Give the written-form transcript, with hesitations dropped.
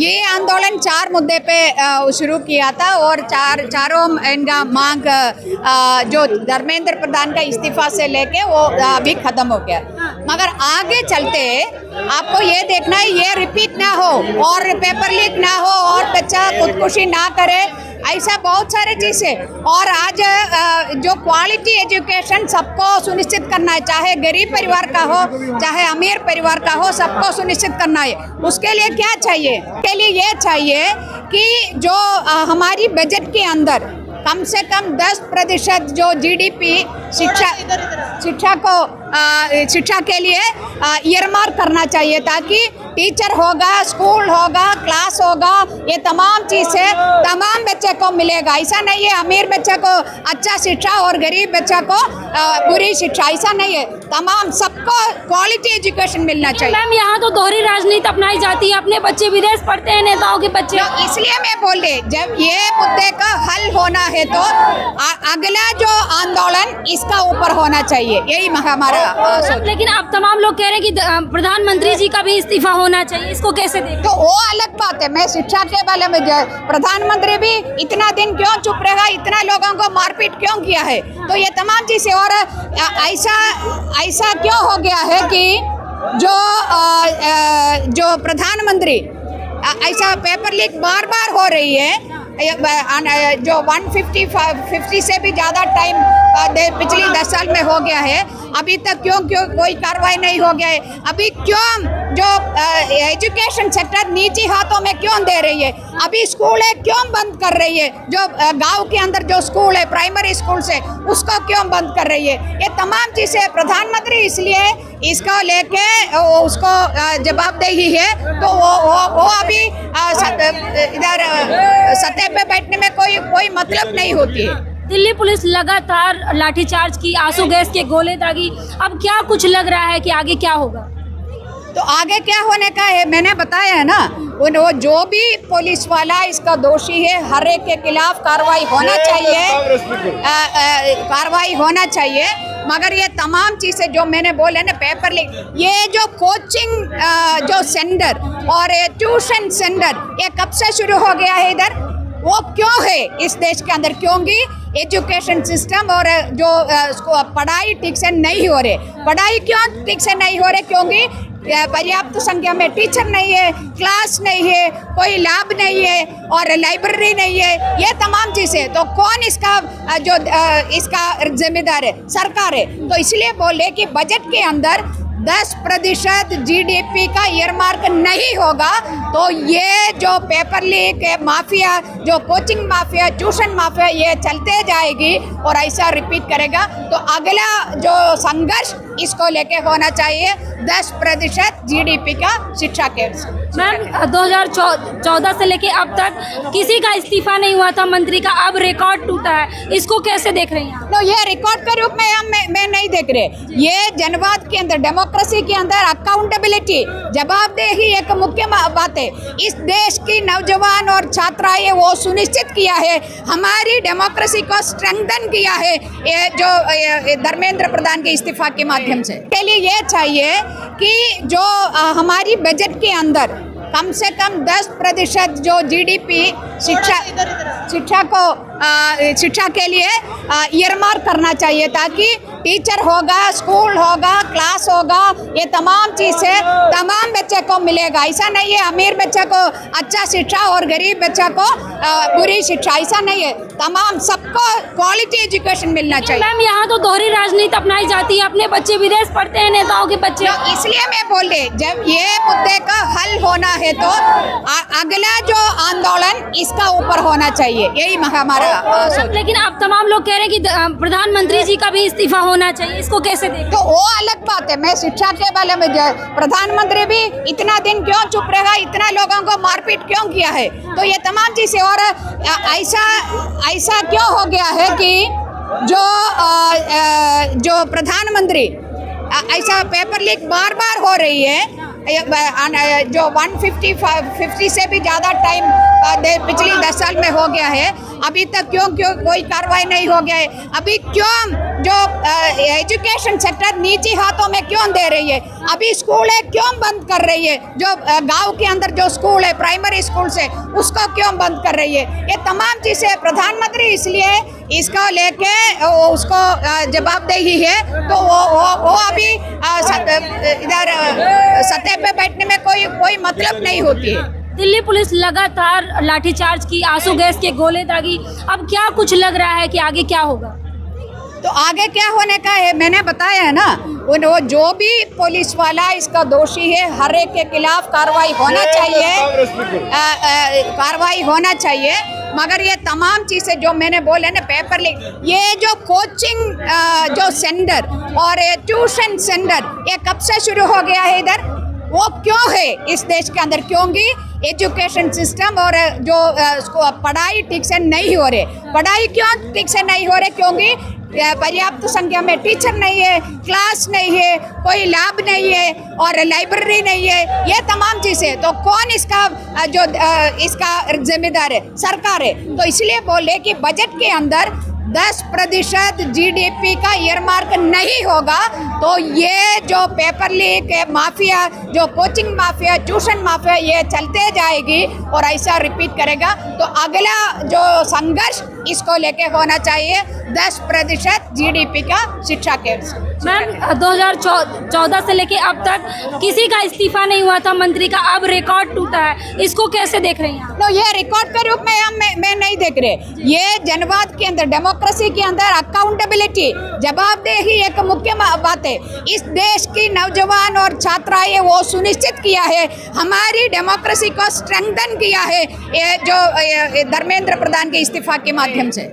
ये आंदोलन 4 मुद्दे पे शुरू किया था और चारों इनका मांग जो धर्मेंद्र प्रधान का इस्तीफा से लेके वो अभी खत्म हो गया। मगर आगे चलते आपको ये देखना है ये रिपीट ना हो और पेपर लीक ना हो और बच्चा खुदकुशी ना करे, ऐसा बहुत सारे चीज़ें। और आज जो क्वालिटी एजुकेशन सबको सुनिश्चित करना है, चाहे गरीब परिवार का हो चाहे अमीर परिवार का हो, सबको सुनिश्चित करना है। उसके लिए क्या चाहिए? के लिए ये चाहिए कि जो हमारी बजट के अंदर कम से कम 10% जो जीडीपी शिक्षा के लिए ईयरमार्क करना चाहिए, ताकि टीचर होगा, स्कूल होगा, क्लास होगा, ये तमाम चीज़ें तमाम बच्चे को मिलेगा। ऐसा नहीं है अमीर बच्चे को अच्छा शिक्षा और गरीब बच्चे को बुरी शिक्षा, ऐसा नहीं है। तमाम सबको क्वालिटी एजुकेशन मिलना चाहिए। मैम यहाँ तो दोहरी राजनीति अपनाई जाती है, अपने बच्चे विदेश पढ़ते हैं, नेताओं के बच्चे। इसलिए मैं बोले जब ये मुद्दे का हल होना है तो अगला जो आंदोलन इसका ऊपर होना चाहिए, यही हमारा सोच। लेकिन अब तमाम लोग कह रहे हैं कि प्रधानमंत्री जी का भी इस्तीफा होना चाहिए, इसको कैसे देखें? तो वो अलग बात है। मैं शिक्षा के बारे में प्रधानमंत्री भी इतना दिन क्यों चुप रहा, इतना लोगों को मारपीट क्यों किया है, तो ये तमाम चीज़ें। और ऐसा क्यों हो गया है कि जो प्रधानमंत्री ऐसा पेपर लीक बार हो रही है, जो 150 से भी ज़्यादा टाइम पिछले 10 साल में हो गया है, अभी तक क्यों कोई कार्रवाई नहीं हो गया है? अभी क्यों जो एजुकेशन सेक्टर निजी हाथों में क्यों दे रही है? अभी स्कूल है क्यों बंद कर रही है? जो गांव के अंदर जो स्कूल है प्राइमरी स्कूल से, उसको क्यों बंद कर रही है? ये तमाम चीज़ें प्रधानमंत्री इसलिए इसको लेके उसको जवाबदेही है, तो वो अभी इधर सत्ता पे बैठने में कोई मतलब नहीं होती है। दिल्ली पुलिस लगातार लाठीचार्ज की, आंसू गैस के गोले दागी, अब क्या कुछ लग रहा है कि आगे क्या होगा? तो आगे क्या होने का है मैंने बताया है ना, वो जो भी पुलिस वाला इसका दोषी है हर एक के खिलाफ कार्रवाई होना चाहिए। मगर ये तमाम चीज़ें जो मैंने बोले ना, पेपर लीक, ये जो कोचिंग जो सेंटर और ट्यूशन सेंटर, ये कब से शुरू हो गया है इधर? वो क्यों है इस देश के अंदर? क्योंकि एजुकेशन सिस्टम और जो पढ़ाई ठीक से नहीं हो रहे। पढ़ाई क्यों ठीक से नहीं हो रहे? क्योंकि पर्याप्त संख्या में टीचर नहीं है, क्लास नहीं है, कोई लैब नहीं है और लाइब्रेरी नहीं है, ये तमाम चीज़ें। तो कौन इसका जिम्मेदार है? सरकार है। तो इसलिए बोले कि बजट के अंदर 10% जीडीपी का ईयरमार्क नहीं होगा तो ये जो पेपर लीक माफिया, जो कोचिंग माफिया, ट्यूशन माफिया, ये चलते जाएगी और ऐसा रिपीट करेगा। तो अगला जो संघर्ष इसको लेके होना चाहिए 10% जीडीपी का शिक्षा के। मैम 2014 से लेके अब तक किसी का इस्तीफा नहीं हुआ था मंत्री का, अब रिकॉर्ड टूटा है, इसको कैसे देख रही हैं? तो ये रिकॉर्ड के रूप में मैं नहीं देख रहे। ये जनवाद के अंदर, डेमोक्रेसी के अंदर अकाउंटेबिलिटी, जवाबदेही एक मुख्य बात है। इस देश की नौजवान और छात्राएं वो सुनिश्चित किया है, हमारी डेमोक्रेसी को स्ट्रेंथन किया है ये जो धर्मेंद्र प्रधान के इस्तीफा के माध्यम से। के लिए ये चाहिए कि जो हमारी बजट के अंदर कम से कम 10% जो जीडीपी शिक्षा के लिए ईयरमार्क करना चाहिए, ताकि टीचर होगा, स्कूल होगा, क्लास होगा, ये तमाम चीज़ें तमाम बच्चे को मिलेगा। ऐसा नहीं है अमीर बच्चे को अच्छा शिक्षा और गरीब बच्चे को बुरी शिक्षा, ऐसा नहीं है। तमाम सबको क्वालिटी एजुकेशन मिलना चाहिए। मैम यहाँ तो दोहरी राजनीति अपनाई जाती है, अपने बच्चे विदेश पढ़ते हैं, नेताओं के बच्चे। इसलिए मैं बोले जब ये मुद्दे का हल होना है तो अगला जो आंदोलन इसका ऊपर होना चाहिए, यही हमारा सोच। लेकिन अब तमाम लोग कह रहे हैं कि प्रधानमंत्री जी का भी इस्तीफा होना चाहिए, इसको कैसे देखें? तो वो अलग बात है। मैं शिक्षा के बारे में प्रधानमंत्री भी इतना दिन क्यों चुप रहा, इतना लोगों को मारपीट क्यों किया है, तो ये तमाम चीज़ें। और ऐसा क्यों हो गया है कि जो प्रधानमंत्री ऐसा पेपर लीक बार हो रही है, जो 150 से भी ज़्यादा टाइम पिछले 10 साल में हो गया है, अभी तक क्यों कोई कार्रवाई नहीं हो गया है? अभी क्यों जो एजुकेशन सेक्टर निजी हाथों में क्यों दे रही है, अभी स्कूलें क्यों बंद कर रही है, जो गांव के अंदर जो स्कूल है प्राइमरी स्कूल से उसको क्यों बंद कर रही है, ये तमाम चीज़ें प्रधानमंत्री इसलिए इसको लेके उसको जवाबदेही है। तो वो अभी इधर सत्ता पे बैठने में कोई मतलब नहीं होती है। दिल्ली पुलिस लगातार लाठीचार्ज की, आंसू गैस के गोले दागी, अब क्या कुछ लग रहा है कि आगे क्या होगा? तो आगे क्या होने का है मैंने बताया है ना, वो जो भी पुलिस वाला इसका दोषी है हर एक के खिलाफ कार्रवाई होना चाहिए। मगर ये तमाम चीज़ें जो मैंने बोले ना, पेपर लीक, ये जो कोचिंग जो सेंटर और ट्यूशन सेंटर ये कब से शुरू हो गया है इधर, वो क्यों है इस देश के अंदर? क्योंकि एजुकेशन सिस्टम और जो पढ़ाई ठीक से नहीं हो रही। पढ़ाई क्यों ठीक से नहीं हो रही? क्योंकि पर्याप्त संख्या में टीचर नहीं है, क्लास नहीं है, कोई लैब नहीं है और लाइब्रेरी नहीं है, ये तमाम चीज़ें। तो कौन इसका इसका जिम्मेदार है? सरकार है। तो इसलिए बोले कि बजट के अंदर 10% GDP का ईयरमार्क नहीं होगा तो ये जो पेपर लीक माफिया, जो कोचिंग माफिया, ट्यूशन माफिया, ये चलते जाएगी और ऐसा रिपीट करेगा। तो अगला जो संघर्ष इसको लेके होना चाहिए 10% GDP का शिक्षा के। मैम 2014 से लेके अब तक किसी का इस्तीफा नहीं हुआ था मंत्री का, अब रिकॉर्ड टूटा है, इसको कैसे देख रही हैं? तो ये रिकॉर्ड के रूप में मैं नहीं देख रहे। ये जनवाद के अंदर, डेमोक्रेसी के अंदर अकाउंटेबिलिटी, जवाबदेही एक मुख्य बात है। इस देश की नौजवान और छात्राएं वो सुनिश्चित किया है, हमारी डेमोक्रेसी को स्ट्रेंथन किया है ये जो धर्मेंद्र प्रधान के इस्तीफा के माध्यम से।